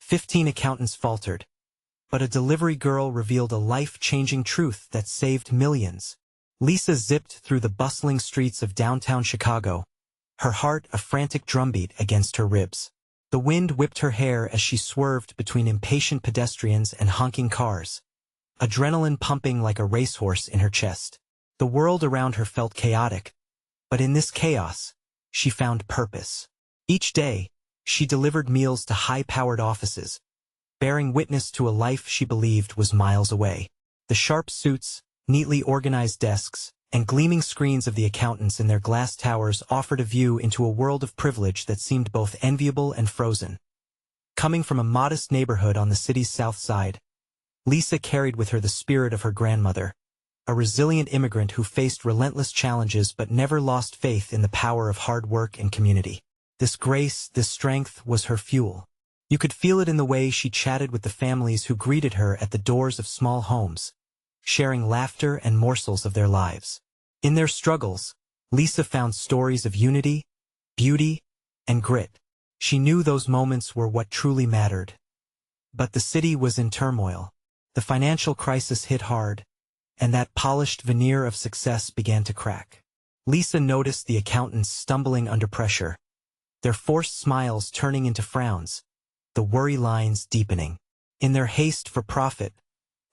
15 accountants faltered, but a delivery girl revealed a life-changing truth that saved millions. Lisa zipped through the bustling streets of downtown Chicago, her heart a frantic drumbeat against her ribs. The wind whipped her hair as she swerved between impatient pedestrians and honking cars, adrenaline pumping like a racehorse in her chest. The world around her felt chaotic, but in this chaos, she found purpose. Each day, she delivered meals to high-powered offices, bearing witness to a life she believed was miles away. The sharp suits, neatly organized desks, and gleaming screens of the accountants in their glass towers offered a view into a world of privilege that seemed both enviable and frozen. Coming from a modest neighborhood on the city's south side, Lisa carried with her the spirit of her grandmother, a resilient immigrant who faced relentless challenges but never lost faith in the power of hard work and community. This grace, this strength, was her fuel. You could feel it in the way she chatted with the families who greeted her at the doors of small homes, sharing laughter and morsels of their lives. In their struggles, Lisa found stories of unity, beauty, and grit. She knew those moments were what truly mattered. But the city was in turmoil. The financial crisis hit hard, and that polished veneer of success began to crack. Lisa noticed the accountants stumbling under pressure, their forced smiles turning into frowns, the worry lines deepening. In their haste for profit,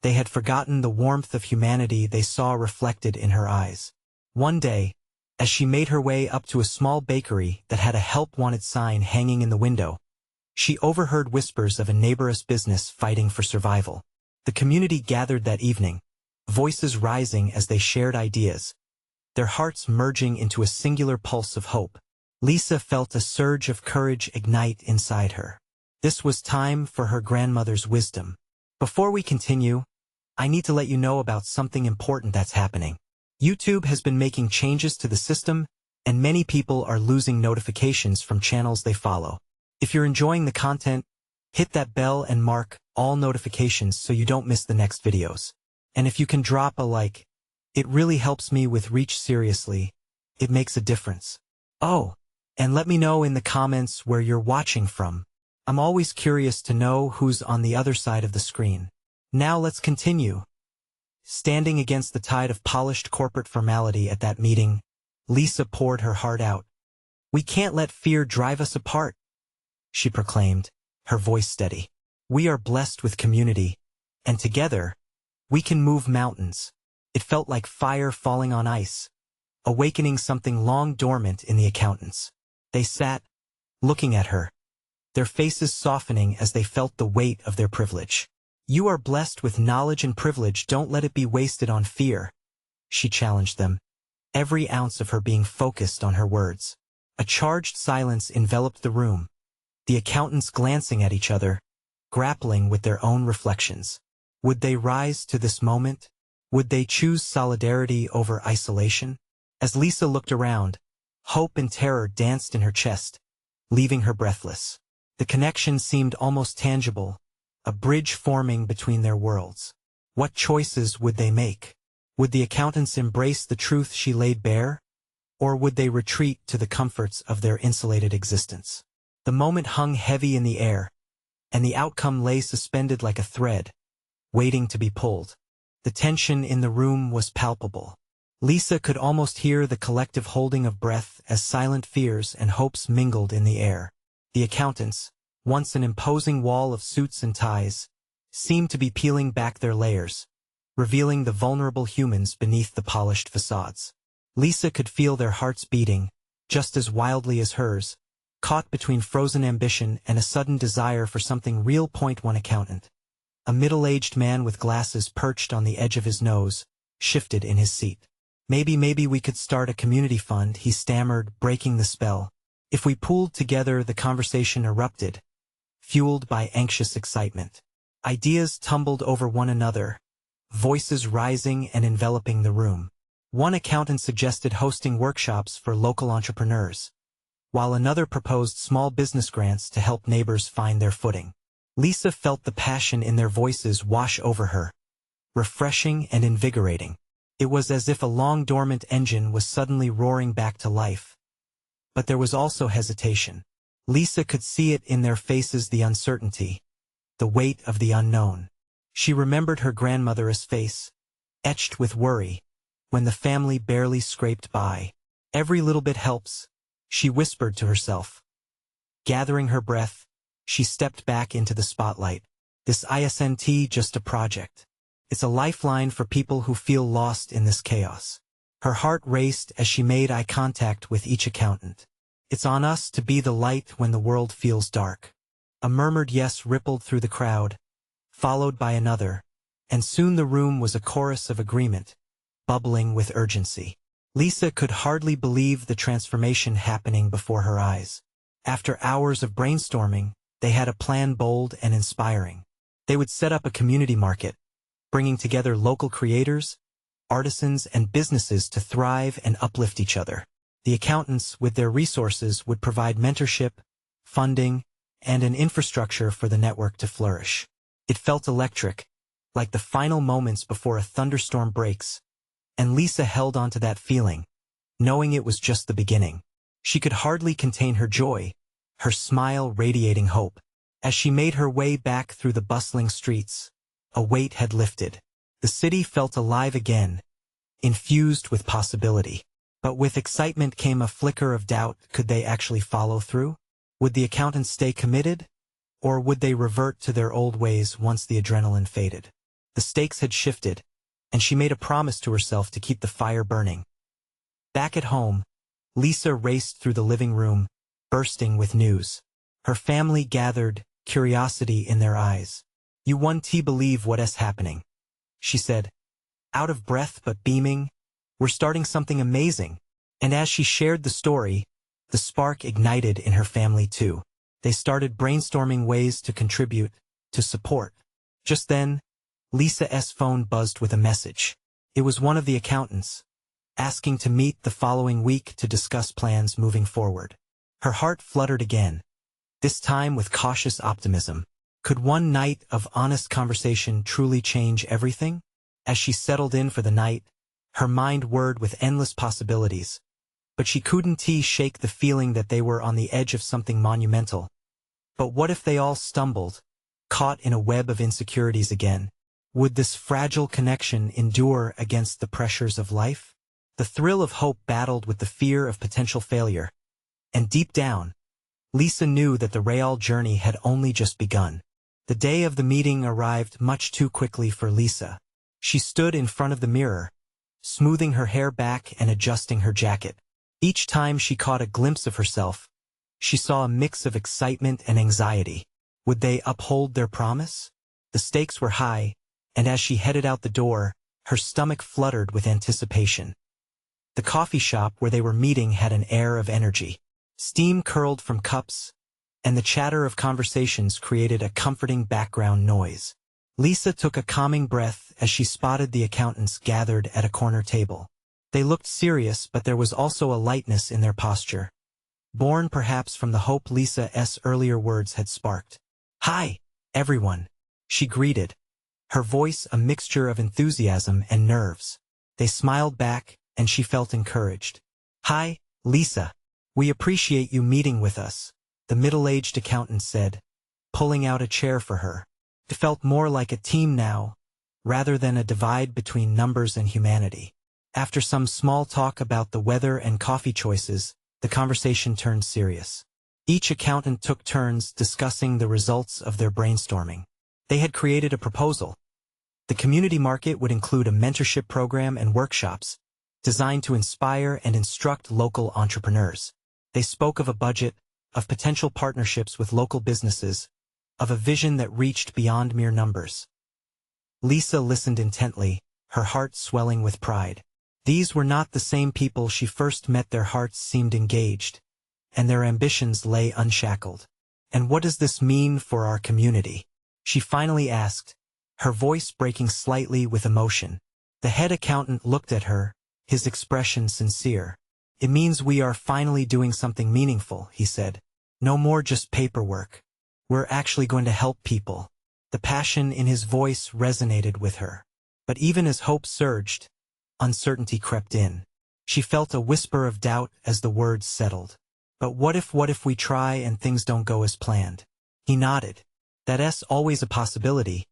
they had forgotten the warmth of humanity they saw reflected in her eyes. One day, as she made her way up to a small bakery that had a help-wanted sign hanging in the window, she overheard whispers of a neighbor's business fighting for survival. The community gathered that evening, voices rising as they shared ideas, their hearts merging into a singular pulse of hope. Lisa felt a surge of courage ignite inside her. This was time for her grandmother's wisdom. Before we continue, I need to let you know about something important that's happening. YouTube has been making changes to the system, and many people are losing notifications from channels they follow. If you're enjoying the content, hit that bell and mark all notifications so you don't miss the next videos. And if you can drop a like, it really helps me with reach. Seriously, it makes a difference. Oh, and let me know in the comments where you're watching from. I'm always curious to know who's on the other side of the screen. Now let's continue. Standing against the tide of polished corporate formality at that meeting, Lisa poured her heart out. "We can't let fear drive us apart," she proclaimed, her voice steady. "We are blessed with community, and together, we can move mountains." It felt like fire falling on ice, awakening something long dormant in the accountants. They sat, looking at her, their faces softening as they felt the weight of their privilege. "You are blessed with knowledge and privilege. Don't let it be wasted on fear," she challenged them, every ounce of her being focused on her words. A charged silence enveloped the room, the accountants glancing at each other, grappling with their own reflections. Would they rise to this moment? Would they choose solidarity over isolation? As Lisa looked around, hope and terror danced in her chest, leaving her breathless. The connection seemed almost tangible, a bridge forming between their worlds. What choices would they make? Would the accountants embrace the truth she laid bare? Or would they retreat to the comforts of their insulated existence? The moment hung heavy in the air, and the outcome lay suspended like a thread, waiting to be pulled. The tension in the room was palpable. Lisa could almost hear the collective holding of breath as silent fears and hopes mingled in the air. The accountants, once an imposing wall of suits and ties, seemed to be peeling back their layers, revealing the vulnerable humans beneath the polished facades. Lisa could feel their hearts beating, just as wildly as hers, caught between frozen ambition and a sudden desire for something real. One accountant, a middle-aged man with glasses perched on the edge of his nose, shifted in his seat. Maybe we could start a community fund," he stammered, breaking the spell. If we pooled together." The conversation erupted, fueled by anxious excitement. Ideas tumbled over one another, voices rising and enveloping the room. One accountant suggested hosting workshops for local entrepreneurs, while another proposed small business grants to help neighbors find their footing. Lisa felt the passion in their voices wash over her, refreshing and invigorating. It was as if a long-dormant engine was suddenly roaring back to life. But there was also hesitation. Lisa could see it in their faces, the uncertainty. the weight of the unknown. She remembered her grandmother's face, etched with worry, when the family barely scraped by. Every little bit helps, she whispered to herself. Gathering her breath, she stepped back into the spotlight. This isn't just a project. It's a lifeline for people who feel lost in this chaos. Her heart raced as she made eye contact with each accountant. It's on us to be the light when the world feels dark. A murmured yes rippled through the crowd, followed by another, and soon the room was a chorus of agreement, bubbling with urgency. Lisa could hardly believe the transformation happening before her eyes. After hours of brainstorming, they had a plan bold and inspiring. They would set up a community market, bringing together local creators, artisans, and businesses to thrive and uplift each other. The accountants, with their resources, would provide mentorship, funding, and an infrastructure for the network to flourish. It felt electric, like the final moments before a thunderstorm breaks, and Lisa held on to that feeling, knowing it was just the beginning. She could hardly contain her joy, her smile radiating hope. As she made her way back through the bustling streets, a weight had lifted. The city felt alive again, infused with possibility. But with excitement came a flicker of doubt. Could they actually follow through? Would the accountants stay committed? Or would they revert to their old ways once the adrenaline faded? The stakes had shifted, and she made a promise to herself to keep the fire burning. Back at home, Lisa raced through the living room, bursting with news. Her family gathered, curiosity in their eyes. "You won't believe what's happening," she said, out of breath but beaming. "We're starting something amazing." And as she shared the story, the spark ignited in her family too. They started brainstorming ways to contribute, to support. Just then, Lisa's phone buzzed with a message. It was one of the accountants, asking to meet the following week to discuss plans moving forward. Her heart fluttered again, this time with cautious optimism. Could one night of honest conversation truly change everything? As she settled in for the night, her mind whirred with endless possibilities. But she couldn't shake the feeling that they were on the edge of something monumental. But what if they all stumbled, caught in a web of insecurities again? Would this fragile connection endure against the pressures of life? The thrill of hope battled with the fear of potential failure. And deep down, Lisa knew that the real journey had only just begun. The day of the meeting arrived much too quickly for Lisa. She stood in front of the mirror, smoothing her hair back and adjusting her jacket. Each time she caught a glimpse of herself, she saw a mix of excitement and anxiety. Would they uphold their promise? The stakes were high, and as she headed out the door, her stomach fluttered with anticipation. The coffee shop where they were meeting had an air of energy. Steam curled from cups, and the chatter of conversations created a comforting background noise. Lisa took a calming breath as she spotted the accountants gathered at a corner table. They looked serious, but there was also a lightness in their posture, born perhaps from the hope Lisa's earlier words had sparked. "Hi, everyone," she greeted, her voice a mixture of enthusiasm and nerves. They smiled back, and she felt encouraged. "Hi, Lisa. We appreciate you meeting with us," the middle-aged accountant said, pulling out a chair for her. It felt more like a team now, rather than a divide between numbers and humanity. After some small talk about the weather and coffee choices, the conversation turned serious. Each accountant took turns discussing the results of their brainstorming. They had created a proposal. The community market would include a mentorship program and workshops, designed to inspire and instruct local entrepreneurs. They spoke of a budget, of potential partnerships with local businesses, of a vision that reached beyond mere numbers. Lisa listened intently, her heart swelling with pride. These were not the same people she first met. Their hearts seemed engaged, and their ambitions lay unshackled. "And what does this mean for our community?" she finally asked, her voice breaking slightly with emotion. The head accountant looked at her, his expression sincere. "It means we are finally doing something meaningful," he said. "No more just paperwork. We're actually going to help people." The passion in his voice resonated with her. But even as hope surged, uncertainty crept in. She felt a whisper of doubt as the words settled. "But what if we try and things don't go as planned?" He nodded, That's always a possibility,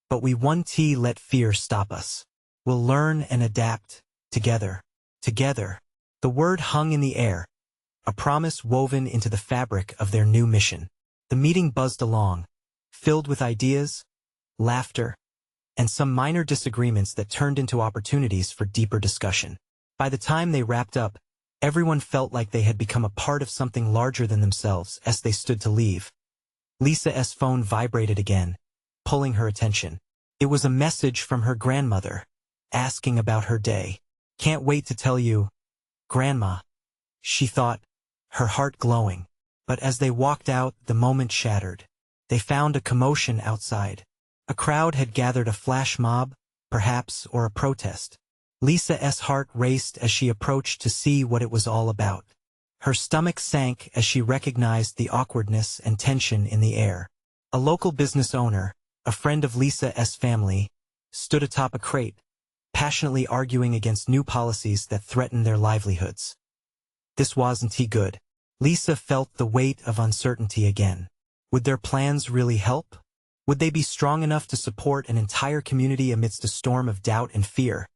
but we won't let fear stop us. We'll learn and adapt, together. Together. The word hung in the air, a promise woven into the fabric of their new mission. The meeting buzzed along, filled with ideas, laughter, and some minor disagreements that turned into opportunities for deeper discussion. By the time they wrapped up, everyone felt like they had become a part of something larger than themselves as they stood to leave. Lisa's phone vibrated again, pulling her attention. It was a message from her grandmother, asking about her day. "Can't wait to tell you, Grandma," she thought, her heart glowing. But as they walked out, the moment shattered. They found a commotion outside. A crowd had gathered, a flash mob, perhaps, or a protest. Lisa's heart raced as she approached to see what it was all about. Her stomach sank as she recognized the awkwardness and tension in the air. A local business owner, a friend of Lisa's family, stood atop a crate, passionately arguing against new policies that threatened their livelihoods. This wasn't good. Lisa felt the weight of uncertainty again. Would their plans really help? Would they be strong enough to support an entire community amidst a storm of doubt and fear?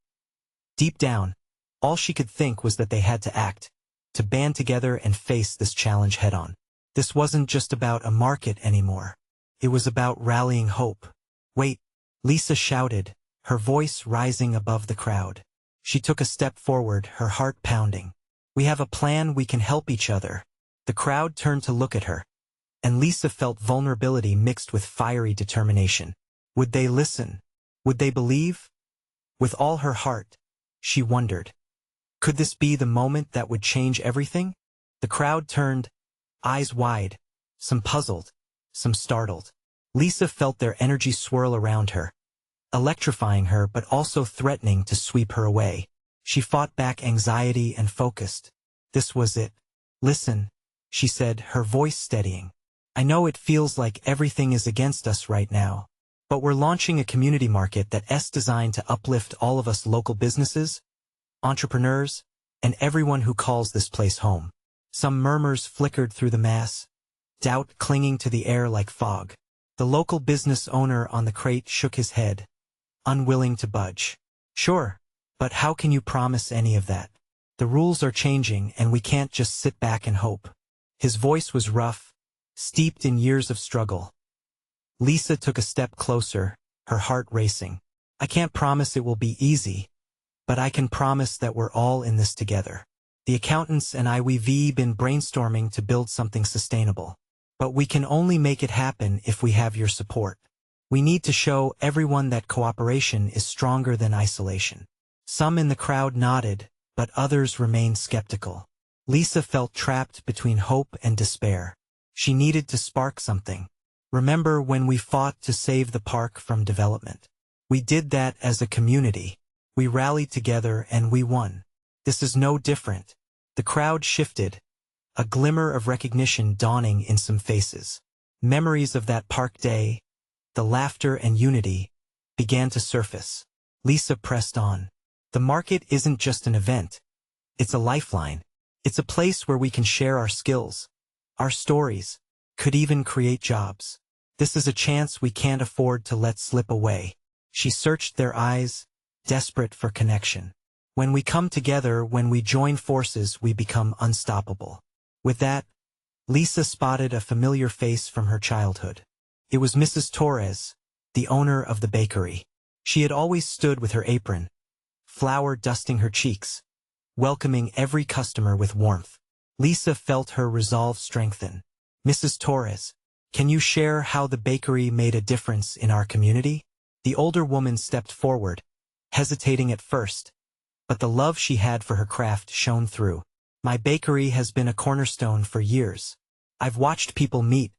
Deep down, all she could think was that they had to act, to band together and face this challenge head-on. This wasn't just about a market anymore. It was about rallying hope. "Wait," Lisa shouted, her voice rising above the crowd. She took a step forward, her heart pounding. "We have a plan, we can help each other." The crowd turned to look at her, and Lisa felt vulnerability mixed with fiery determination. Would they listen? Would they believe? With all her heart, she wondered, could this be the moment that would change everything? The crowd turned, eyes wide, some puzzled, some startled. Lisa felt their energy swirl around her, electrifying her but also threatening to sweep her away. She fought back anxiety and focused. This was it. "Listen," she said, her voice steadying. "I know it feels like everything is against us right now, but we're launching a community market that's designed to uplift all of us local businesses, entrepreneurs, and everyone who calls this place home." Some murmurs flickered through the mass, doubt clinging to the air like fog. The local business owner on the crate shook his head, unwilling to budge. "Sure, but how can you promise any of that? The rules are changing and we can't just sit back and hope." His voice was rough, steeped in years of struggle. Lisa took a step closer, her heart racing. "I can't promise it will be easy, but I can promise that we're all in this together. The accountants and we've been brainstorming to build something sustainable. But we can only make it happen if we have your support. We need to show everyone that cooperation is stronger than isolation." Some in the crowd nodded, but others remained skeptical. Lisa felt trapped between hope and despair. She needed to spark something. "Remember when we fought to save the park from development? We did that as a community. We rallied together and we won. This is no different." The crowd shifted, a glimmer of recognition dawning in some faces. Memories of that park day, the laughter and unity, began to surface. Lisa pressed on. "The market isn't just an event. It's a lifeline. It's a place where we can share our skills, our stories, could even create jobs. This is a chance we can't afford to let slip away." She searched their eyes, desperate for connection. "When we come together, when we join forces, we become unstoppable." With that, Lisa spotted a familiar face from her childhood. It was Mrs. Torres, the owner of the bakery. She had always stood with her apron, flour dusting her cheeks, welcoming every customer with warmth. Lisa felt her resolve strengthen. "Mrs. Torres, can you share how the bakery made a difference in our community?" The older woman stepped forward, hesitating at first, but the love she had for her craft shone through. "My bakery has been a cornerstone for years. I've watched people meet.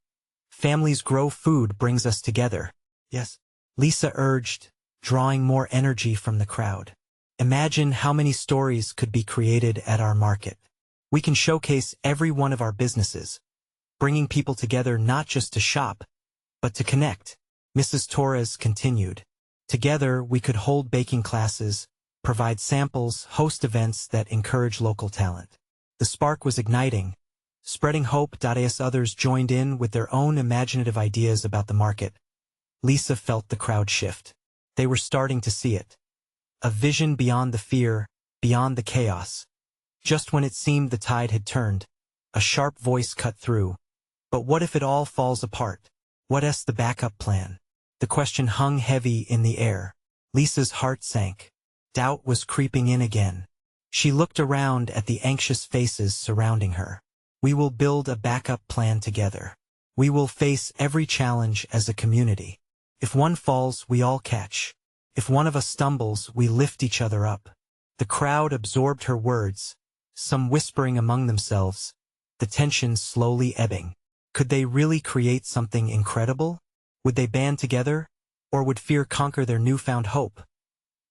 Families grow, food brings us together." "Yes," Lisa urged, drawing more energy from the crowd. "Imagine how many stories could be created at our market. We can showcase every one of our businesses, bringing people together not just to shop, but to connect." Mrs. Torres continued. "Together we could hold baking classes, provide samples, host events that encourage local talent." The spark was igniting, spreading hope. As others joined in with their own imaginative ideas about the market, Lisa felt the crowd shift. They were starting to see it. A vision beyond the fear, beyond the chaos. Just when it seemed the tide had turned, a sharp voice cut through. But what if it all falls apart? What's the backup plan? The question hung heavy in the air. Lisa's heart sank. Doubt was creeping in again. She looked around at the anxious faces surrounding her. We will build a backup plan together. We will face every challenge as a community. If one falls, we all catch. If one of us stumbles, we lift each other up. The crowd absorbed her words, some whispering among themselves, the tension slowly ebbing. Could they really create something incredible? Would they band together? Or would fear conquer their newfound hope?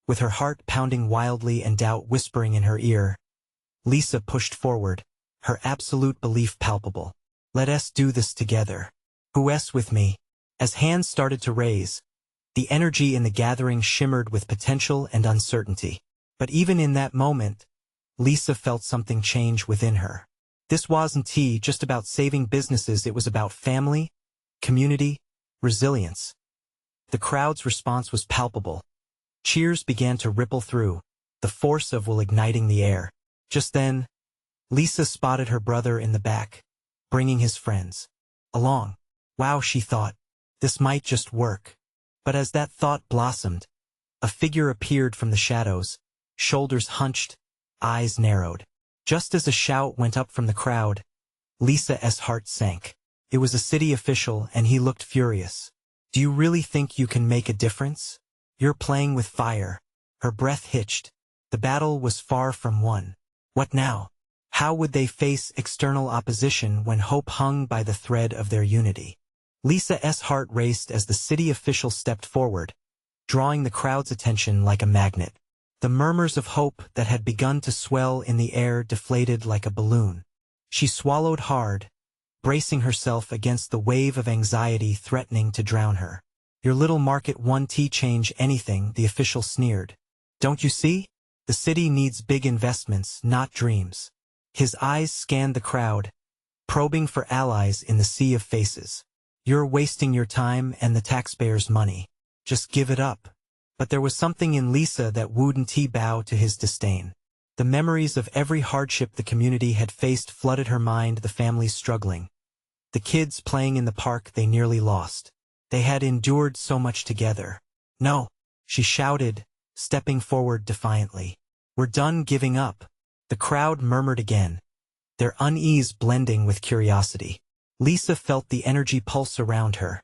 With her heart pounding wildly and doubt whispering in her ear, Lisa pushed forward, her absolute belief palpable. Let us do this together. Who's with me? As hands started to raise, the energy in the gathering shimmered with potential and uncertainty. But even in that moment, Lisa felt something change within her. This wasn't just about saving businesses, it was about family, community, resilience. The crowd's response was palpable. Cheers began to ripple through, the force of will igniting the air. Just then, Lisa spotted her brother in the back, bringing his friends along. Wow, she thought, this might just work. But as that thought blossomed, a figure appeared from the shadows, shoulders hunched, eyes narrowed. Just as a shout went up from the crowd, Lisa's heart sank. It was a city official, and he looked furious. Do you really think you can make a difference? You're playing with fire. Her breath hitched. The battle was far from won. What now? How would they face external opposition when hope hung by the thread of their unity? Lisa's heart raced as the city official stepped forward, drawing the crowd's attention like a magnet. The murmurs of hope that had begun to swell in the air deflated like a balloon. She swallowed hard, bracing herself against the wave of anxiety threatening to drown her. Your little market won't change anything, the official sneered. Don't you see? The city needs big investments, not dreams. His eyes scanned the crowd, probing for allies in the sea of faces. You're wasting your time and the taxpayers' money. Just give it up. But there was something in Lisa that wouldn't bow to his disdain. The memories of every hardship the community had faced flooded her mind, the families struggling. The kids playing in the park they nearly lost. They had endured so much together. No, she shouted, stepping forward defiantly. We're done giving up. The crowd murmured again, their unease blending with curiosity. Lisa felt the energy pulse around her,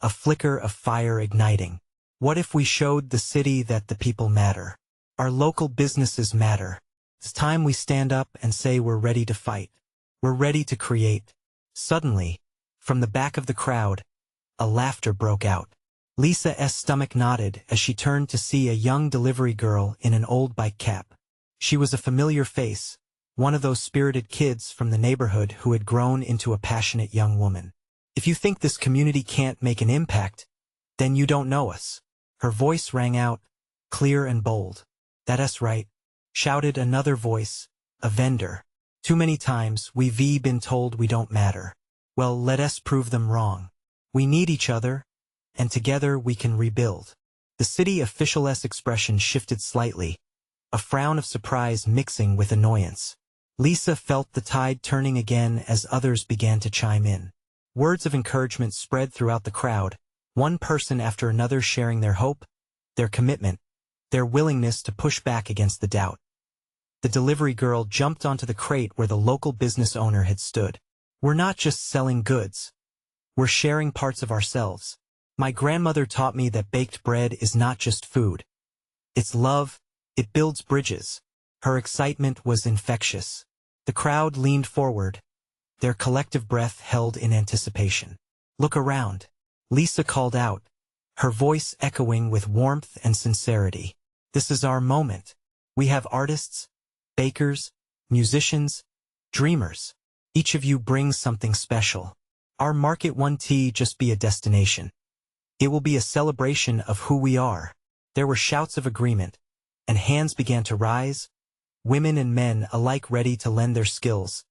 a flicker of fire igniting. What if we showed the city that the people matter? Our local businesses matter. It's time we stand up and say we're ready to fight. We're ready to create. Suddenly, from the back of the crowd, a laughter broke out. Lisa's stomach knotted as she turned to see a young delivery girl in an old bike cap. She was a familiar face, one of those spirited kids from the neighborhood who had grown into a passionate young woman. If you think this community can't make an impact, then you don't know us. Her voice rang out, clear and bold. That's right, shouted another voice, a vendor. Too many times we've been told we don't matter. Well, let us prove them wrong. We need each other, and together we can rebuild. The city official's expression shifted slightly, a frown of surprise mixing with annoyance. Lisa felt the tide turning again as others began to chime in. Words of encouragement spread throughout the crowd, one person after another sharing their hope, their commitment, their willingness to push back against the doubt. The delivery girl jumped onto the crate where the local business owner had stood. We're not just selling goods. We're sharing parts of ourselves. My grandmother taught me that baked bread is not just food. It's love. It builds bridges. Her excitement was infectious. The crowd leaned forward, their collective breath held in anticipation. Look around, Lisa called out, her voice echoing with warmth and sincerity. This is our moment. We have artists, bakers, musicians, dreamers. Each of you brings something special. Our market won't just be a destination. It will be a celebration of who we are. There were shouts of agreement, and hands began to rise, women and men alike ready to lend their skills,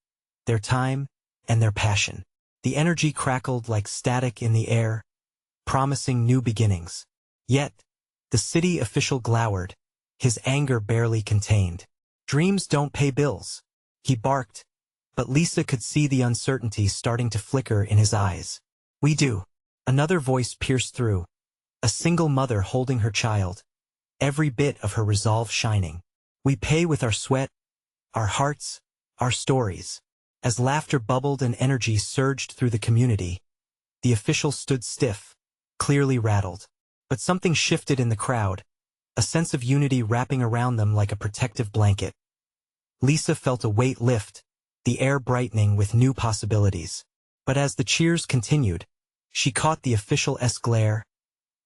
their time, and their passion. The energy crackled like static in the air, promising new beginnings. Yet, the city official glowered, his anger barely contained. "Dreams don't pay bills," he barked, but Lisa could see the uncertainty starting to flicker in his eyes. "We do." Another voice pierced through, a single mother holding her child, every bit of her resolve shining. "We pay with our sweat, our hearts, our stories." As laughter bubbled and energy surged through the community, the official stood stiff, clearly rattled. But something shifted in the crowd, a sense of unity wrapping around them like a protective blanket. Lisa felt a weight lift, the air brightening with new possibilities. But as the cheers continued, she caught the official's glare,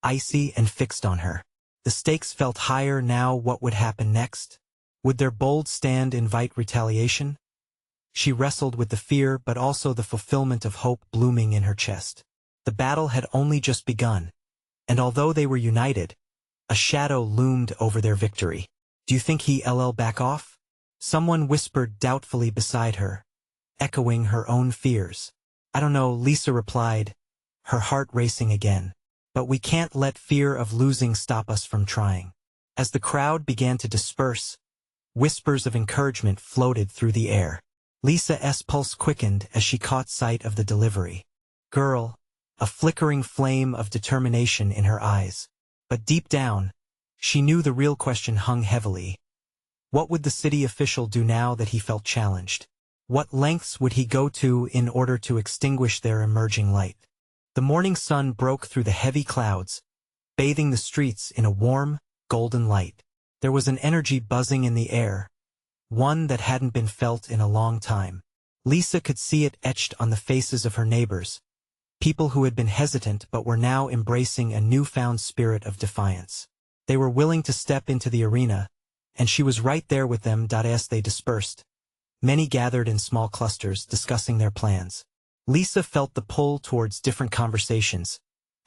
icy and fixed on her. The stakes felt higher now. What would happen next? Would their bold stand invite retaliation? She wrestled with the fear but also the fulfillment of hope blooming in her chest. The battle had only just begun, and although they were united, a shadow loomed over their victory. "Do you think he'll back off?" Someone whispered doubtfully beside her, echoing her own fears. "I don't know," Lisa replied, her heart racing again. "But we can't let fear of losing stop us from trying." As the crowd began to disperse, whispers of encouragement floated through the air. Lisa's pulse quickened as she caught sight of the delivery girl, a flickering flame of determination in her eyes. But deep down, she knew the real question hung heavily. What would the city official do now that he felt challenged? What lengths would he go to in order to extinguish their emerging light? The morning sun broke through the heavy clouds, bathing the streets in a warm, golden light. There was an energy buzzing in the air, one that hadn't been felt in a long time. Lisa could see it etched on the faces of her neighbors, people who had been hesitant but were now embracing a newfound spirit of defiance. They were willing to step into the arena, and she was right there with them. As they dispersed, many gathered in small clusters, discussing their plans. Lisa felt the pull towards different conversations,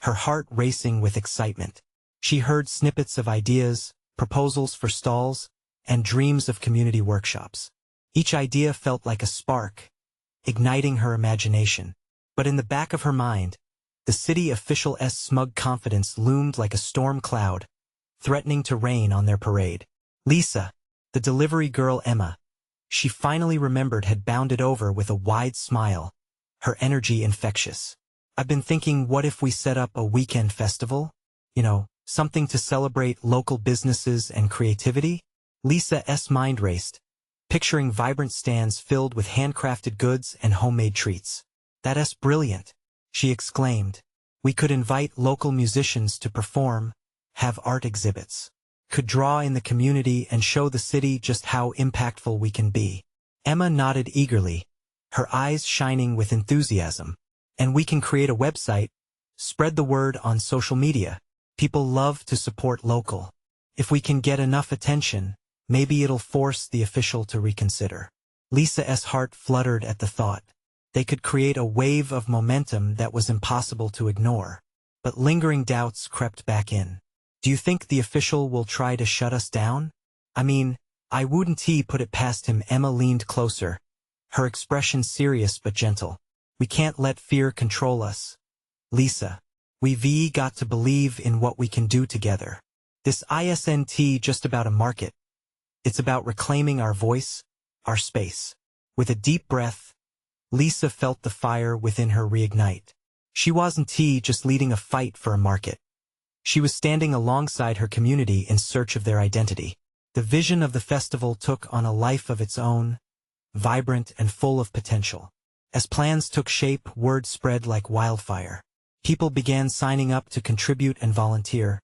her heart racing with excitement. She heard snippets of ideas, proposals for stalls, and dreams of community workshops. Each idea felt like a spark, igniting her imagination. But in the back of her mind, the city official's smug confidence loomed like a storm cloud, threatening to rain on their parade. Lisa, the delivery girl Emma, she finally remembered, had bounded over with a wide smile, her energy infectious. "I've been thinking, what if we set up a weekend festival? Something to celebrate local businesses and creativity?" Lisa's mind raced, picturing vibrant stands filled with handcrafted goods and homemade treats. "That's brilliant," she exclaimed. "We could invite local musicians to perform, have art exhibits, could draw in the community and show the city just how impactful we can be." Emma nodded eagerly, her eyes shining with enthusiasm. "And we can create a website, spread the word on social media. People love to support local. If we can get enough attention, maybe it'll force the official to reconsider." Lisa's heart fluttered at the thought. They could create a wave of momentum that was impossible to ignore. But lingering doubts crept back in. "Do you think the official will try to shut us down? I wouldn't put it past him." Emma leaned closer, her expression serious but gentle. "We can't let fear control us, Lisa. We've got to believe in what we can do together. This isn't just about a market. It's about reclaiming our voice, our space." With a deep breath, Lisa felt the fire within her reignite. She wasn't just leading a fight for a market. She was standing alongside her community in search of their identity. The vision of the festival took on a life of its own, vibrant and full of potential. As plans took shape, word spread like wildfire. People began signing up to contribute and volunteer,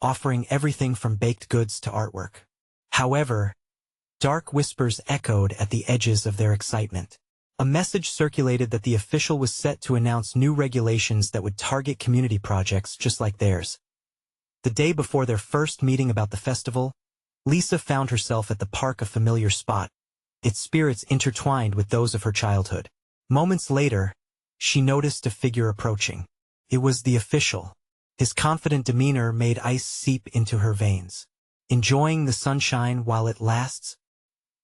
offering everything from baked goods to artwork. However, dark whispers echoed at the edges of their excitement. A message circulated that the official was set to announce new regulations that would target community projects just like theirs. The day before their first meeting about the festival, Lisa found herself at the park, a familiar spot, its spirits intertwined with those of her childhood. Moments later, she noticed a figure approaching. It was the official. His confident demeanor made ice seep into her veins. "Enjoying the sunshine while it lasts?"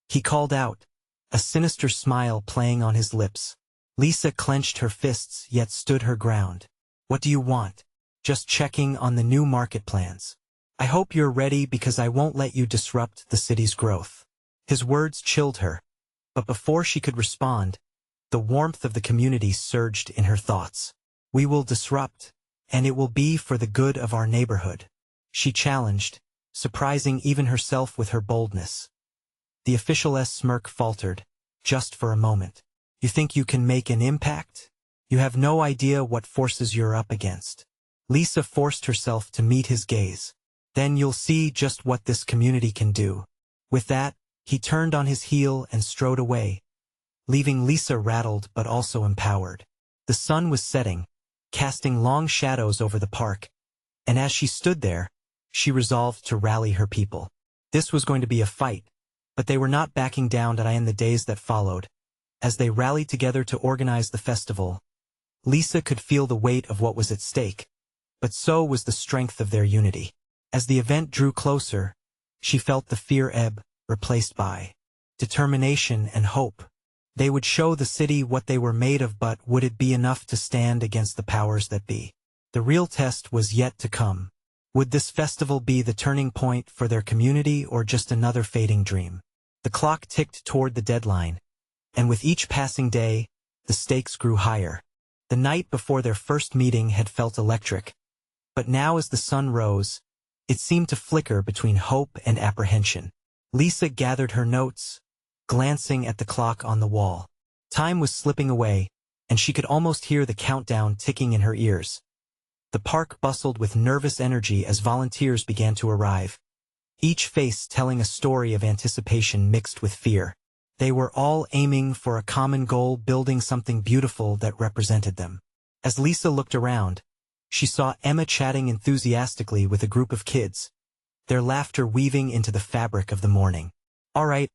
he called out, a sinister smile playing on his lips. Lisa clenched her fists yet stood her ground. What do you want? Just checking on the new market plans. I hope you're ready because I won't let you disrupt the city's growth. His words chilled her, but before she could respond, the warmth of the community surged in her thoughts. We will disrupt, and it will be for the good of our neighborhood. She challenged, surprising even herself with her boldness. The official's smirk faltered, just for a moment. You think you can make an impact? You have no idea what forces you're up against. Lisa forced herself to meet his gaze. Then you'll see just what this community can do. With that, he turned on his heel and strode away, leaving Lisa rattled but also empowered. The sun was setting, casting long shadows over the park, and as she stood there, she resolved to rally her people. This was going to be a fight, but they were not backing down in the days that followed. As they rallied together to organize the festival, Lisa could feel the weight of what was at stake, but so was the strength of their unity. As the event drew closer, she felt the fear ebb, replaced by determination and hope. They would show the city what they were made of, but would it be enough to stand against the powers that be? The real test was yet to come. Would this festival be the turning point for their community or just another fading dream? The clock ticked toward the deadline, and with each passing day, the stakes grew higher. The night before their first meeting had felt electric, but now as the sun rose, it seemed to flicker between hope and apprehension. Lisa gathered her notes, glancing at the clock on the wall. Time was slipping away, and she could almost hear the countdown ticking in her ears. The park bustled with nervous energy as volunteers began to arrive, each face telling a story of anticipation mixed with fear. They were all aiming for a common goal, building something beautiful that represented them. As Lisa looked around, she saw Emma chatting enthusiastically with a group of kids, their laughter weaving into the fabric of the morning. All right,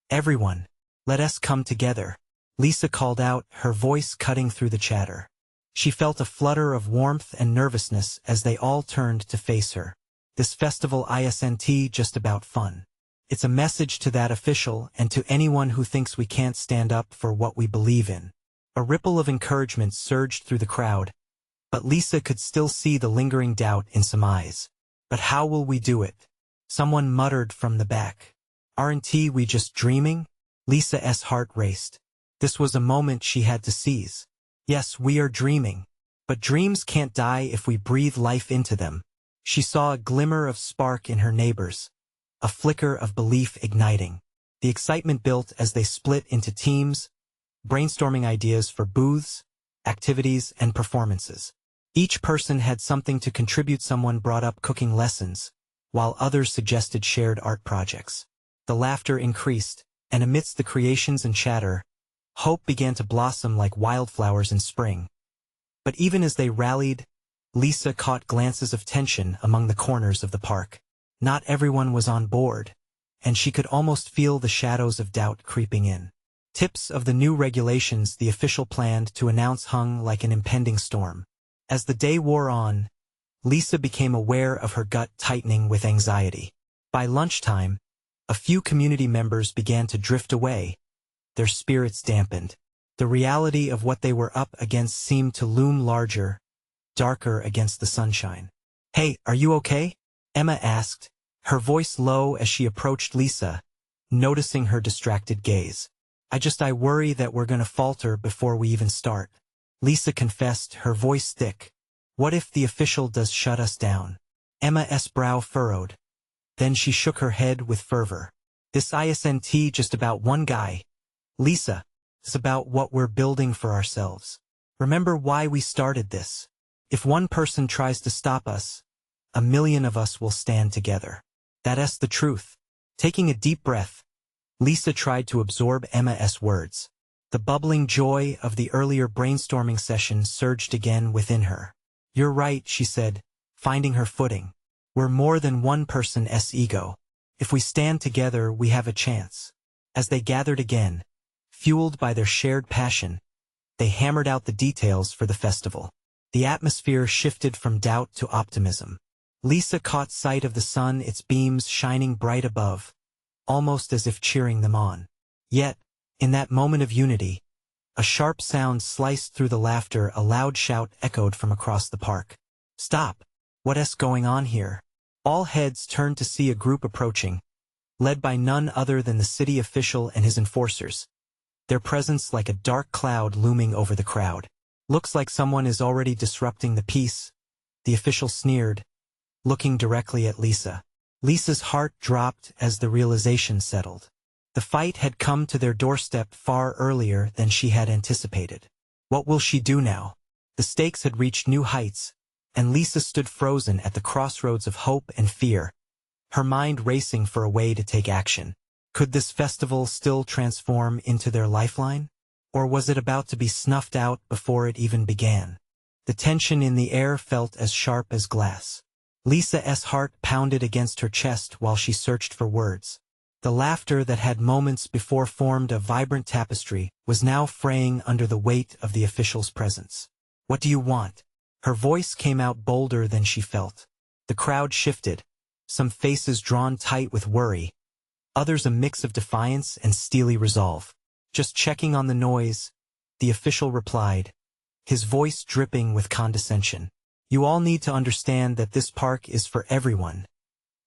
everyone, let us come together, Lisa called out, her voice cutting through the chatter. She felt a flutter of warmth and nervousness as they all turned to face her. This festival isn't just about fun. It's a message to that official and to anyone who thinks we can't stand up for what we believe in. A ripple of encouragement surged through the crowd, but Lisa could still see the lingering doubt in some eyes. But how will we do it? Someone muttered from the back. Aren't we just dreaming? Lisa's heart raced. This was a moment she had to seize. Yes, we are dreaming, but dreams can't die if we breathe life into them. She saw a glimmer of spark in her neighbors, a flicker of belief igniting. The excitement built as they split into teams, brainstorming ideas for booths, activities, and performances. Each person had something to contribute. Someone brought up cooking lessons, while others suggested shared art projects. The laughter increased, and amidst the creations and chatter, hope began to blossom like wildflowers in spring. But even as they rallied, Lisa caught glances of tension among the corners of the park. Not everyone was on board, and she could almost feel the shadows of doubt creeping in. Tips of the new regulations the official planned to announce hung like an impending storm. As the day wore on, Lisa became aware of her gut tightening with anxiety. By lunchtime, a few community members began to drift away, their spirits dampened. The reality of what they were up against seemed to loom larger, darker against the sunshine. Hey, are you okay? Emma asked, her voice low as she approached Lisa, noticing her distracted gaze. I worry that we're gonna falter before we even start. Lisa confessed, her voice thick. What if the official does shut us down? Emma's brow furrowed. Then she shook her head with fervor. This isn't just about one guy, Lisa. It's about what we're building for ourselves. Remember why we started this. If one person tries to stop us, 1,000,000 of us will stand together. That's the truth. Taking a deep breath, Lisa tried to absorb Emma's words. The bubbling joy of the earlier brainstorming session surged again within her. You're right, she said, finding her footing. We're more than one person's ego. If we stand together, we have a chance. As they gathered again, fueled by their shared passion, they hammered out the details for the festival. The atmosphere shifted from doubt to optimism. Lisa caught sight of the sun, its beams shining bright above, almost as if cheering them on. Yet, in that moment of unity, A sharp sound sliced through the laughter. A loud shout echoed from across the park. "Stop! What's going on here?" All heads turned to see a group approaching, led by none other than the city official and his enforcers, their presence like a dark cloud looming over the crowd. "Looks like someone is already disrupting the peace," the official sneered, looking directly at Lisa. Lisa's heart dropped as the realization settled. The fight had come to their doorstep far earlier than she had anticipated. What will she do now? The stakes had reached new heights, and Lisa stood frozen at the crossroads of hope and fear, her mind racing for a way to take action. Could this festival still transform into their lifeline? Or was it about to be snuffed out before it even began? The tension in the air felt as sharp as glass. Lisa's heart pounded against her chest while she searched for words. The laughter that had moments before formed a vibrant tapestry was now fraying under the weight of the official's presence. "What do you want?" Her voice came out bolder than she felt. The crowd shifted, some faces drawn tight with worry, others a mix of defiance and steely resolve. "Just checking on the noise," the official replied, his voice dripping with condescension. "You all need to understand that this park is for everyone,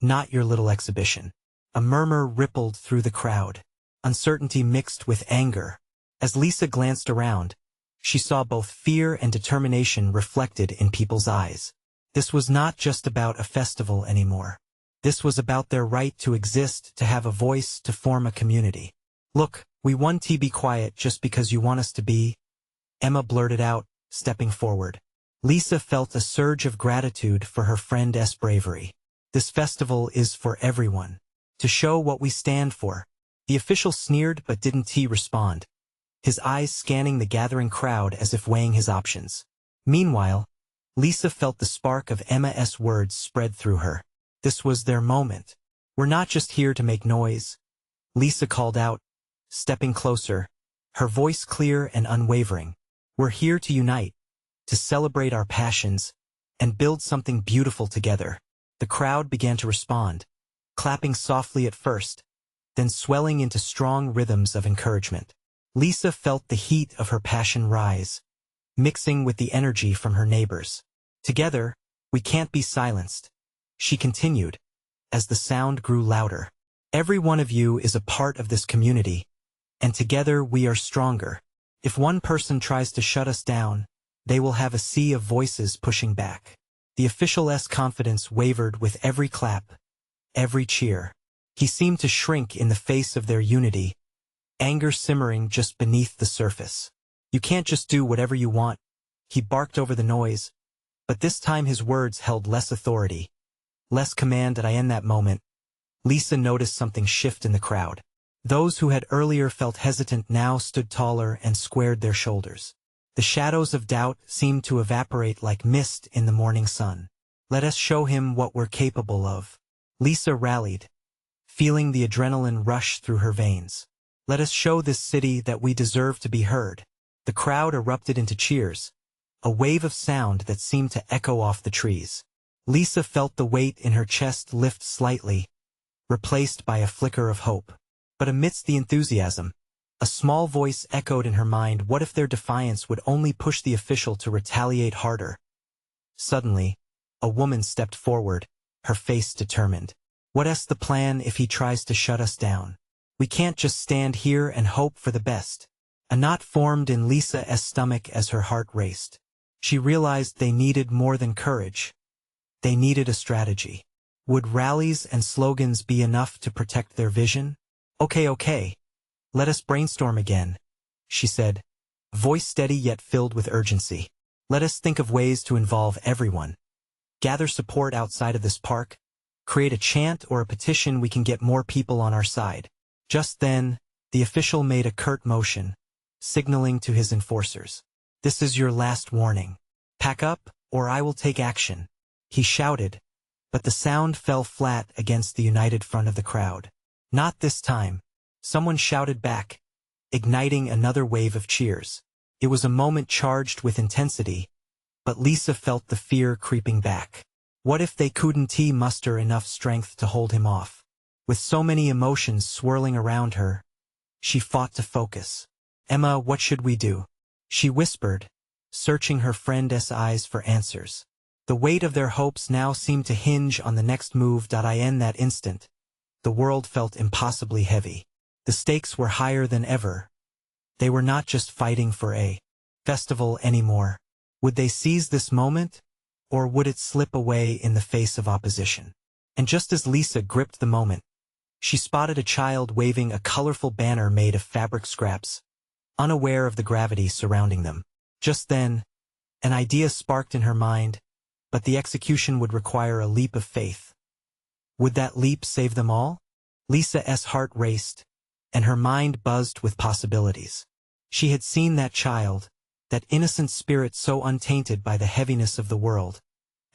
not your little exhibition." A murmur rippled through the crowd, uncertainty mixed with anger. As Lisa glanced around, she saw both fear and determination reflected in people's eyes. This was not just about a festival anymore. This was about their right to exist, to have a voice, to form a community. "Look, we want to be quiet just because you want us to be," Emma blurted out, stepping forward. Lisa felt a surge of gratitude for her friend's bravery. "This festival is for everyone. To show what we stand for." The official sneered but didn't respond, his eyes scanning the gathering crowd as if weighing his options. Meanwhile, Lisa felt the spark of Emma's words spread through her. This was their moment. "We're not just here to make noise," Lisa called out, stepping closer, her voice clear and unwavering. "We're here to unite, to celebrate our passions, and build something beautiful together." The crowd began to respond, clapping softly at first, then swelling into strong rhythms of encouragement. Lisa felt the heat of her passion rise, mixing with the energy from her neighbors. "Together, we can't be silenced," she continued, as the sound grew louder. "Every one of you is a part of this community, and together we are stronger. If one person tries to shut us down, they will have a sea of voices pushing back." The official's confidence wavered with every clap, every cheer. He seemed to shrink in the face of their unity, anger simmering just beneath the surface. "You can't just do whatever you want," he barked over the noise, but this time his words held less authority, less command. In that moment, Lisa noticed something shift in the crowd. Those who had earlier felt hesitant now stood taller and squared their shoulders. The shadows of doubt seemed to evaporate like mist in the morning sun. "Let us show him what we're capable of." Lisa rallied, feeling the adrenaline rush through her veins. "Let us show this city that we deserve to be heard." The crowd erupted into cheers, a wave of sound that seemed to echo off the trees. Lisa felt the weight in her chest lift slightly, replaced by a flicker of hope. But amidst the enthusiasm, a small voice echoed in her mind. What if their defiance would only push the official to retaliate harder? Suddenly, a woman stepped forward, her face determined. "What's the plan if he tries to shut us down? We can't just stand here and hope for the best." A knot formed in Lisa's stomach as her heart raced. She realized they needed more than courage. They needed a strategy. Would rallies and slogans be enough to protect their vision? Okay. Let us brainstorm again," she said, voice steady yet filled with urgency. "Let us think of ways to involve everyone. Gather support outside of this park. Create a chant or a petition. We can get more people on our side." Just then, the official made a curt motion, signaling to his enforcers. "This is your last warning. Pack up, or I will take action," he shouted, but the sound fell flat against the united front of the crowd. "Not this time," someone shouted back, igniting another wave of cheers. It was a moment charged with intensity, but Lisa felt the fear creeping back. What if they couldn't muster enough strength to hold him off? With so many emotions swirling around her, she fought to focus. Emma, what should we do? She whispered, searching her friend's eyes for answers. The weight of their hopes now seemed to hinge on the next move. In that instant, the world felt impossibly heavy. The stakes were higher than ever. They were not just fighting for a festival anymore. Would they seize this moment, or would it slip away in the face of opposition? And just as Lisa gripped the moment, she spotted a child waving a colorful banner made of fabric scraps, unaware of the gravity surrounding them. Just then, an idea sparked in her mind, but the execution would require a leap of faith. Would that leap save them all? Lisa's heart raced, and her mind buzzed with possibilities. She had seen that child, that innocent spirit so untainted by the heaviness of the world,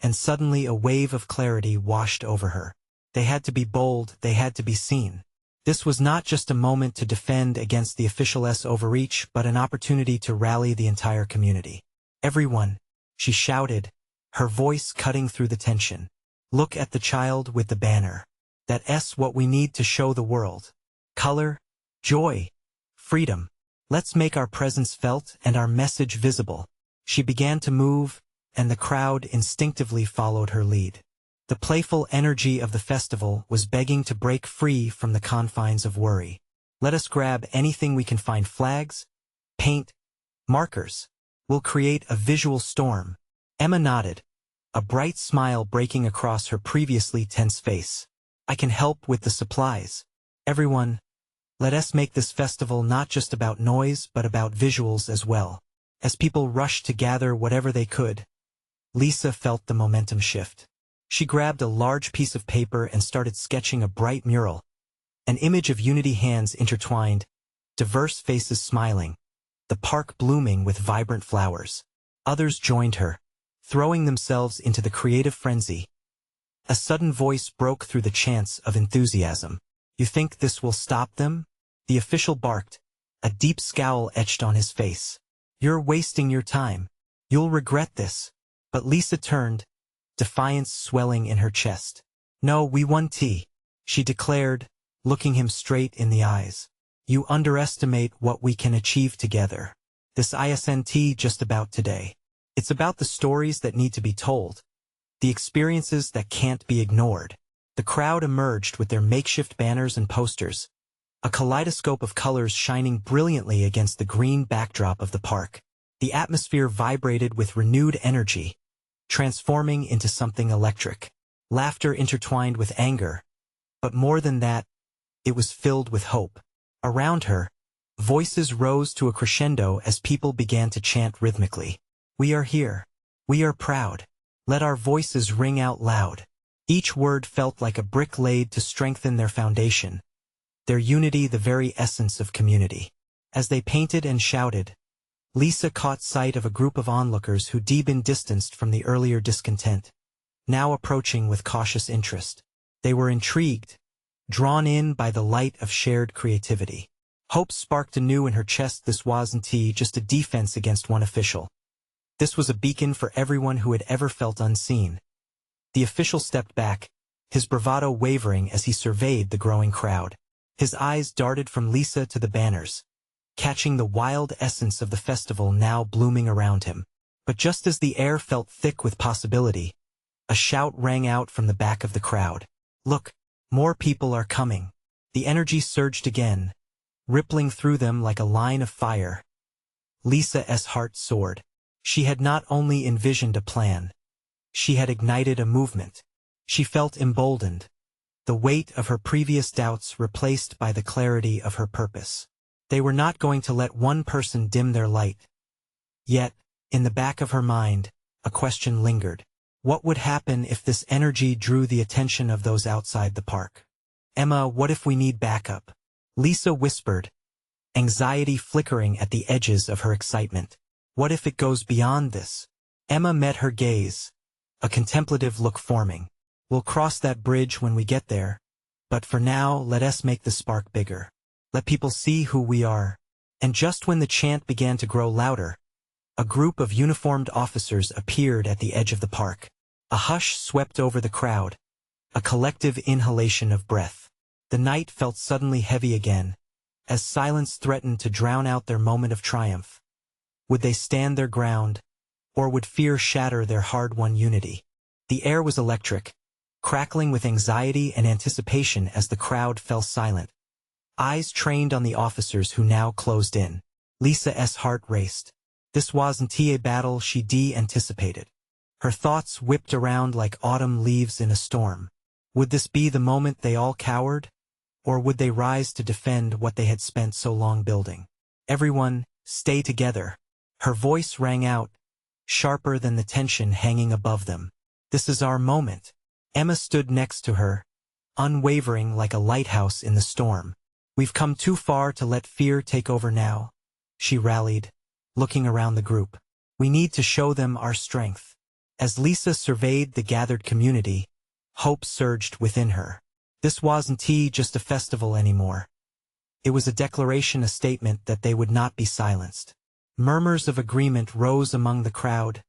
and suddenly a wave of clarity washed over her. They had to be bold, they had to be seen. This was not just a moment to defend against the official's overreach, but an opportunity to rally the entire community. Everyone, she shouted, her voice cutting through the tension. Look at the child with the banner. That's what we need to show the world. Color, joy, freedom. Let's make our presence felt and our message visible. She began to move, and the crowd instinctively followed her lead. The playful energy of the festival was begging to break free from the confines of worry. Let us grab anything we can find: flags, paint, markers. We'll create a visual storm. Emma nodded, a bright smile breaking across her previously tense face. I can help with the supplies. Everyone, let us make this festival not just about noise but about visuals as well. As people rushed to gather whatever they could, Lisa felt the momentum shift. She grabbed a large piece of paper and started sketching a bright mural. An image of unity, hands intertwined, diverse faces smiling, the park blooming with vibrant flowers. Others joined her, throwing themselves into the creative frenzy. A sudden voice broke through the chants of enthusiasm. You think this will stop them? The official barked, a deep scowl etched on his face. You're wasting your time. You'll regret this. But Lisa turned, defiance swelling in her chest. No, we won, she declared, looking him straight in the eyes. You underestimate what we can achieve together. This isn't just about today. It's about the stories that need to be told, the experiences that can't be ignored. The crowd emerged with their makeshift banners and posters, a kaleidoscope of colors shining brilliantly against the green backdrop of the park. The atmosphere vibrated with renewed energy, transforming into something electric. Laughter intertwined with anger, but more than that, it was filled with hope. Around her, voices rose to a crescendo as people began to chant rhythmically. We are here. We are proud. Let our voices ring out loud. Each word felt like a brick laid to strengthen their foundation, their unity the very essence of community. As they painted and shouted, Lisa caught sight of a group of onlookers who had been distanced from the earlier discontent, now approaching with cautious interest. They were intrigued, drawn in by the light of shared creativity. Hope sparked anew in her chest. This wasn't just a defense against one official. This was a beacon for everyone who had ever felt unseen. The official stepped back, his bravado wavering as he surveyed the growing crowd. His eyes darted from Lisa to the banners, catching the wild essence of the festival now blooming around him. But just as the air felt thick with possibility, a shout rang out from the back of the crowd. Look, more people are coming. The energy surged again, rippling through them like a line of fire. Lisa's heart soared. She had not only envisioned a plan, she had ignited a movement. She felt emboldened, the weight of her previous doubts replaced by the clarity of her purpose. They were not going to let one person dim their light. Yet, in the back of her mind, a question lingered. What would happen if this energy drew the attention of those outside the park? Emma, what if we need backup? Lisa whispered, anxiety flickering at the edges of her excitement. What if it goes beyond this? Emma met her gaze, a contemplative look forming. We'll cross that bridge when we get there, but for now let us make the spark bigger. Let people see who we are. And just when the chant began to grow louder, a group of uniformed officers appeared at the edge of the park. A hush swept over the crowd, a collective inhalation of breath. The night felt suddenly heavy again, as silence threatened to drown out their moment of triumph. Would they stand their ground, or would fear shatter their hard-won unity? The air was electric, crackling with anxiety and anticipation as the crowd fell silent. Eyes trained on the officers who now closed in. Lisa's heart raced. This wasn't a battle she anticipated. Her thoughts whipped around like autumn leaves in a storm. Would this be the moment they all cowered? Or would they rise to defend what they had spent so long building? Everyone, stay together. Her voice rang out, sharper than the tension hanging above them. This is our moment. Emma stood next to her, unwavering like a lighthouse in the storm. We've come too far to let fear take over now, she rallied, looking around the group. We need to show them our strength. As Lisa surveyed the gathered community, hope surged within her. This wasn't just a festival anymore. It was a declaration, a statement that they would not be silenced. Murmurs of agreement rose among the crowd,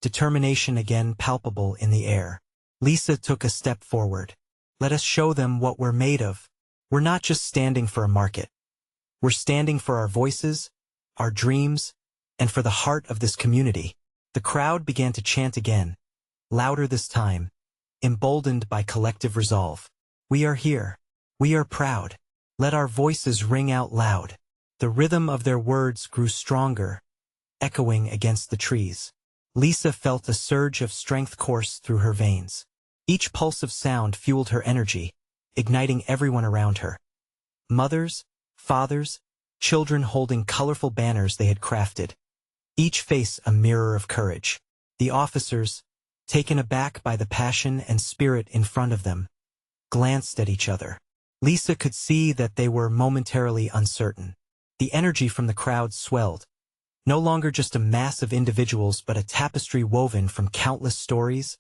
determination again palpable in the air. Lisa took a step forward. Let us show them what we're made of. We're not just standing for a market. We're standing for our voices, our dreams, and for the heart of this community. The crowd began to chant again, louder this time, emboldened by collective resolve. We are here. We are proud. Let our voices ring out loud. The rhythm of their words grew stronger, echoing against the trees. Lisa felt a surge of strength course through her veins. Each pulse of sound fueled her energy, igniting everyone around her. Mothers, fathers, children holding colorful banners they had crafted, each face a mirror of courage. The officers, taken aback by the passion and spirit in front of them, glanced at each other. Lisa could see that they were momentarily uncertain. The energy from the crowd swelled, no longer just a mass of individuals but a tapestry woven from countless stories,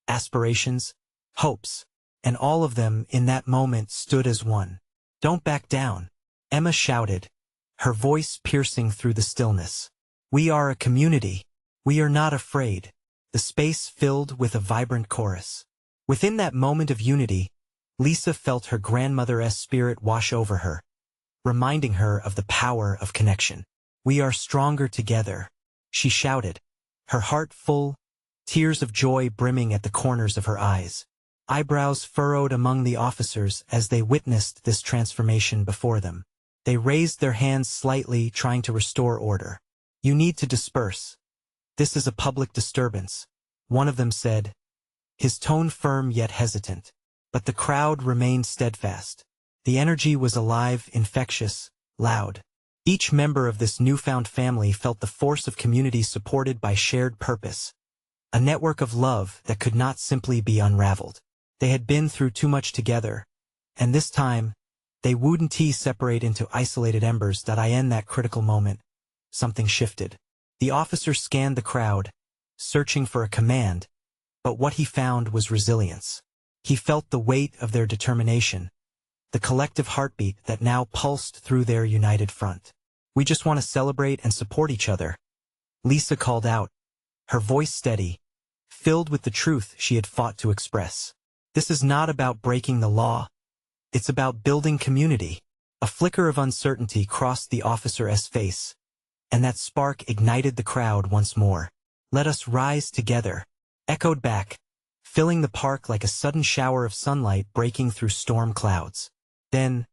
aspirations, hopes, and all of them in that moment stood as one. Don't back down, Emma shouted, her voice piercing through the stillness. We are a community. We are not afraid. The space filled with a vibrant chorus. Within that moment of unity, Lisa felt her grandmother's spirit wash over her, reminding her of the power of connection. We are stronger together, she shouted, her heart full, tears of joy brimming at the corners of her eyes. Eyebrows furrowed among the officers as they witnessed this transformation before them. They raised their hands slightly, trying to restore order. You need to disperse. This is a public disturbance, one of them said, his tone firm yet hesitant. But the crowd remained steadfast. The energy was alive, infectious, loud. Each member of this newfound family felt the force of community supported by shared purpose, a network of love that could not simply be unraveled. They had been through too much together, and this time, they wouldn't separate into isolated embers. In that critical moment, something shifted. The officer scanned the crowd, searching for a command, but what he found was resilience. He felt the weight of their determination, the collective heartbeat that now pulsed through their united front. We just want to celebrate and support each other, Lisa called out, her voice steady, filled with the truth she had fought to express. This is not about breaking the law. It's about building community. A flicker of uncertainty crossed the officer's face, and that spark ignited the crowd once more. Let us rise together, echoed back, filling the park like a sudden shower of sunlight breaking through storm clouds. Then,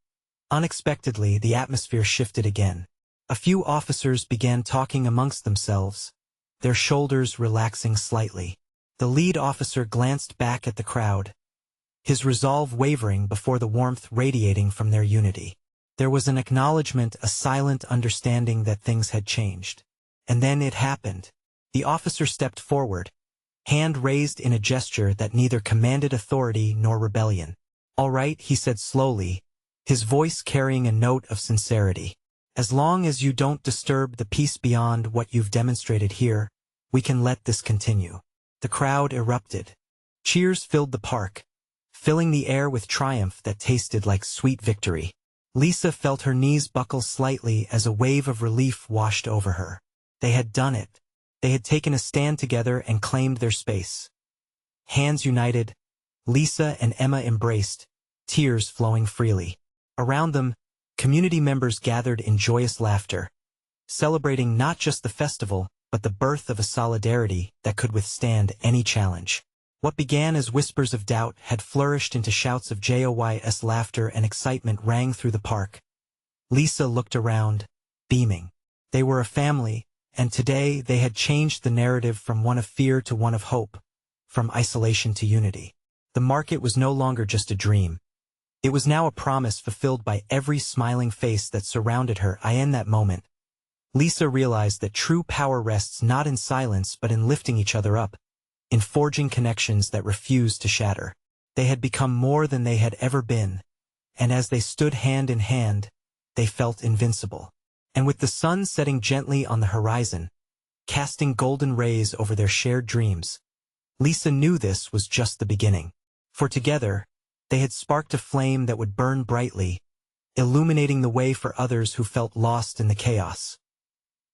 unexpectedly, the atmosphere shifted again. A few officers began talking amongst themselves, their shoulders relaxing slightly. The lead officer glanced back at the crowd, his resolve wavering before the warmth radiating from their unity. There was an acknowledgement, a silent understanding that things had changed. And then it happened. The officer stepped forward, hand raised in a gesture that neither commanded authority nor rebellion. All right, he said slowly, his voice carrying a note of sincerity. As long as you don't disturb the peace beyond what you've demonstrated here, we can let this continue. The crowd erupted. Cheers filled the park, filling the air with triumph that tasted like sweet victory. Lisa felt her knees buckle slightly as a wave of relief washed over her. They had done it. They had taken a stand together and claimed their space. Hands united, Lisa and Emma embraced, tears flowing freely. Around them, Community members gathered in joyous laughter, celebrating not just the festival, but the birth of a solidarity that could withstand any challenge. What began as whispers of doubt had flourished into shouts of joyous laughter, and excitement rang through the park. Lisa looked around, beaming. They were a family, and today they had changed the narrative from one of fear to one of hope, from isolation to unity. The market was no longer just a dream. It was now a promise fulfilled by every smiling face that surrounded her. In that moment, Lisa realized that true power rests not in silence but in lifting each other up, in forging connections that refused to shatter. They had become more than they had ever been, and as they stood hand in hand, they felt invincible. And with the sun setting gently on the horizon, casting golden rays over their shared dreams, Lisa knew this was just the beginning. For together, they had sparked a flame that would burn brightly, illuminating the way for others who felt lost in the chaos.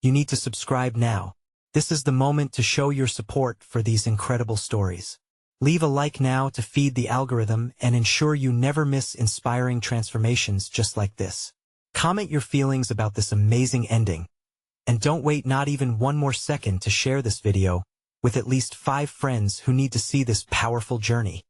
You need to subscribe now. This is the moment to show your support for these incredible stories. Leave a like now to feed the algorithm and ensure you never miss inspiring transformations just like this. Comment your feelings about this amazing ending, and don't wait not even one more second to share this video with at least 5 friends who need to see this powerful journey.